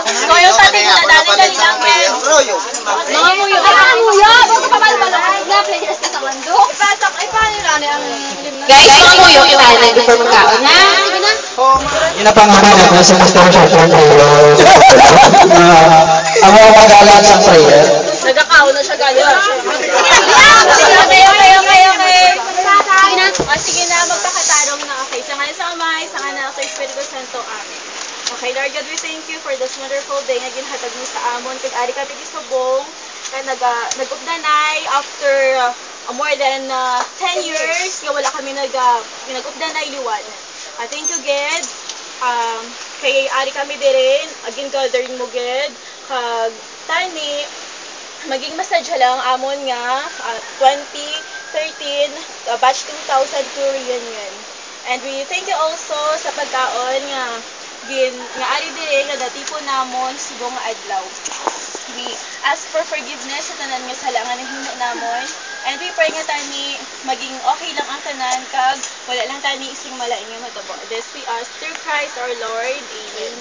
Ngayon sa ating dali-dali lang, Ken. Mga muyo. Ay, muyo! Bago pa balbalong. Players ka sa mando. Paano na ang Guys, mga muyo, ipahan na before magkaon, ha? Sige na. Yun na pangalan ko sa Mr. Shotgun Prayer. Ang mga magalang sa prayer. nagkakaon na siya galing. Sige na, magpakatarong na. Okay, sa ngayon sa Amay, sa ngayon sa Espiritu Santo, Amen. Okay, Lord God, we thank you for this wonderful day nga ginhatag mo sa amon. Kag ari ka piti subong, kag nag-updanay after more than 10 years, nga wala kami nag-updanay liwan. Thank you, God. Kay ari kami din, agin gathering mo, God. Kag tani, maging masadya lang amon nga 2013 batch 2002 reunion. And we thank you also sa pagkaon nga ari dire nga datipon namon subong nga adlaw. We ask for forgiveness sa tanan nga sala nga nahimo namon, and we pray nga tani maging okay lang ang tanan kag wala lang tani ising malain nga matabo. This we ask through Christ our Lord. Amen.